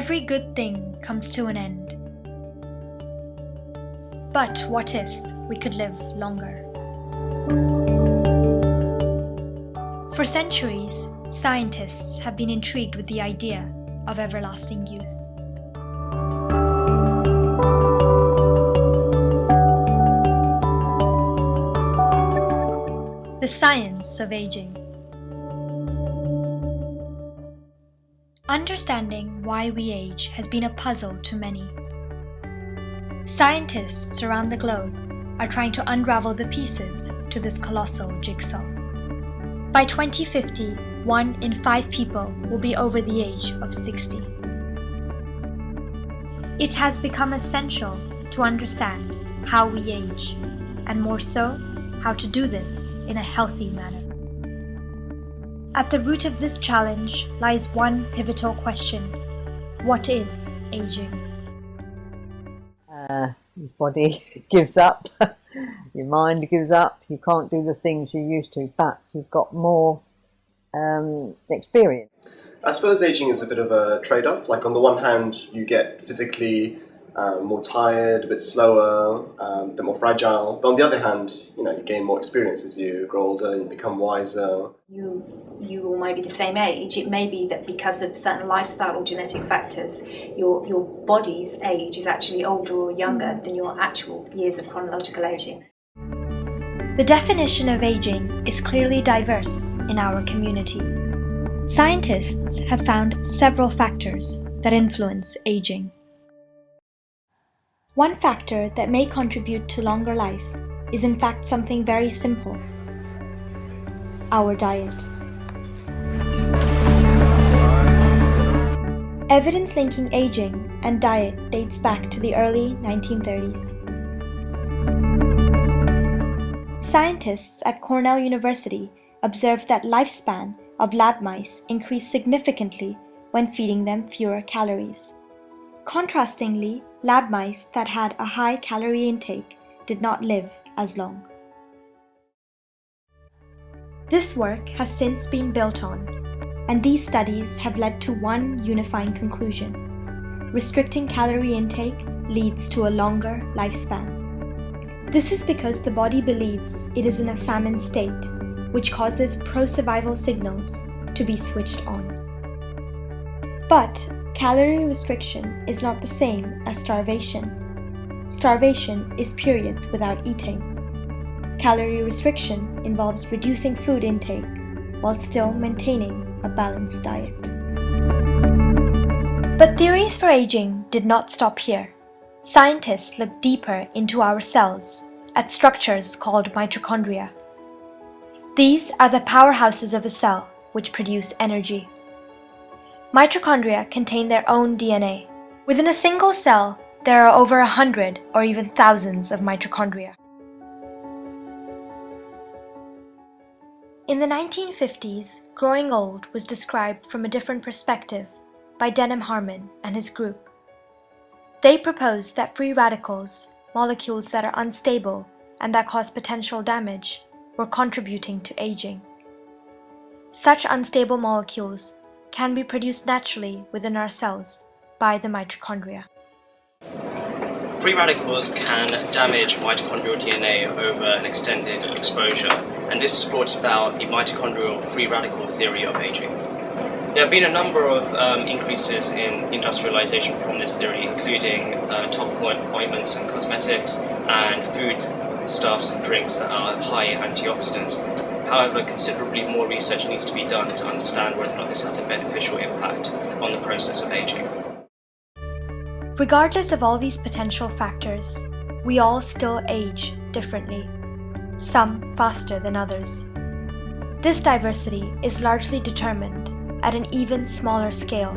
Every good thing comes to an end. But what if we could live longer? For centuries, scientists have been intrigued with the idea of everlasting youth. The science of aging. Understanding why we age has been a puzzle to many. Scientists around the globe are trying to unravel the pieces to this colossal jigsaw. By 2050, 1 in 5 people will be over the age of 60. It has become essential to understand how we age, and more so, how to do this in a healthy manner. At the root of this challenge lies one pivotal question: what is aging? Your body gives up, your mind gives up, you can't do the things you used to, but you've got more experience. I suppose aging is a bit of a trade-off. Like, on the one hand, you get physically more tired, a bit slower, a bit more fragile. But on the other hand, you gain more experience as you grow older, you become wiser. You all may be the same age. It may be that because of certain lifestyle or genetic factors, your body's age is actually older or younger than your actual years of chronological aging. The definition of aging is clearly diverse in our community. Scientists have found several factors that influence aging. One factor that may contribute to longer life is in fact something very simple: our diet. Evidence linking aging and diet dates back to the early 1930s. Scientists at Cornell University observed that lifespan of lab mice increased significantly when feeding them fewer calories. Contrastingly, lab mice that had a high calorie intake did not live as long. This work has since been built on, and these studies have led to one unifying conclusion: restricting calorie intake leads to a longer lifespan. This is because the body believes it is in a famine state, which causes pro-survival signals to be switched on. But calorie restriction is not the same as starvation. Starvation is periods without eating. Calorie restriction involves reducing food intake while still maintaining a balanced diet. But theories for aging did not stop here. Scientists looked deeper into our cells, at structures called mitochondria. These are the powerhouses of a cell which produce energy. Mitochondria contain their own DNA. Within a single cell, there are over 100 or even thousands of mitochondria. In the 1950s, growing old was described from a different perspective by Denham Harman and his group. They proposed that free radicals, molecules that are unstable and that cause potential damage, were contributing to aging. Such unstable molecules can be produced naturally within our cells by the mitochondria. Free radicals can damage mitochondrial DNA over an extended exposure, and this has brought about the mitochondrial free radical theory of aging. There have been a number of increases in industrialization from this theory, including topical ointments and cosmetics, and foodstuffs and drinks that are high in antioxidants. However, considerably more research needs to be done to understand whether or not this has a beneficial impact on the process of aging. Regardless of all these potential factors, we all still age differently, some faster than others. This diversity is largely determined at an even smaller scale,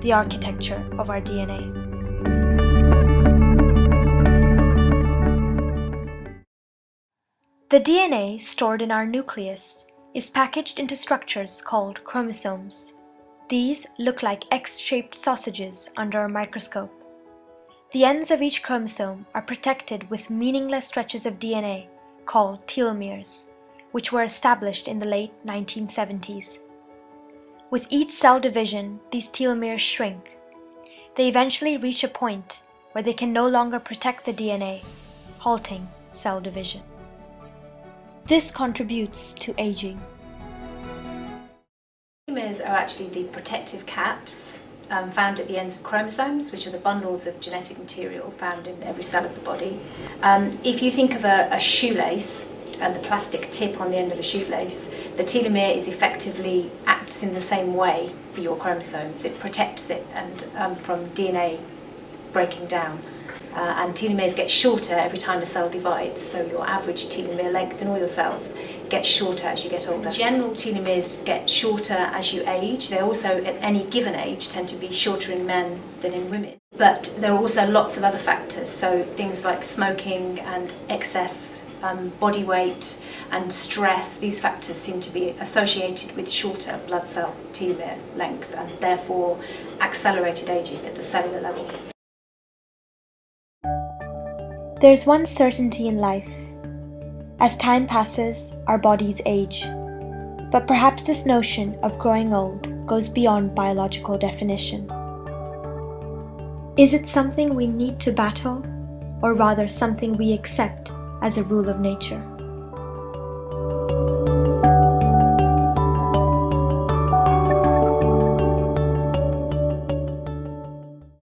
the architecture of our DNA. The DNA stored in our nucleus is packaged into structures called chromosomes. These look like X-shaped sausages under a microscope. The ends of each chromosome are protected with meaningless stretches of DNA called telomeres, which were established in the late 1970s. With each cell division, these telomeres shrink. they eventually reach a point where they can no longer protect the DNA, halting cell division. This contributes to aging. Telomeres are actually the protective caps found at the ends of chromosomes, which are the bundles of genetic material found in every cell of the body. If you think of a shoelace and the plastic tip on the end of a shoelace, the telomere is effectively acts in the same way for your chromosomes. It protects it and from DNA breaking down. And telomeres get shorter every time a cell divides, so your average telomere length in all your cells gets shorter as you get older. In general, telomeres get shorter as you age. They also, at any given age, tend to be shorter in men than in women. But there are also lots of other factors, so things like smoking and excess body weight and stress. These factors seem to be associated with shorter blood cell telomere length and therefore accelerated aging at the cellular level. There's one certainty in life. As time passes, our bodies age. But perhaps this notion of growing old goes beyond biological definition. Is it something we need to battle, or rather something we accept as a rule of nature?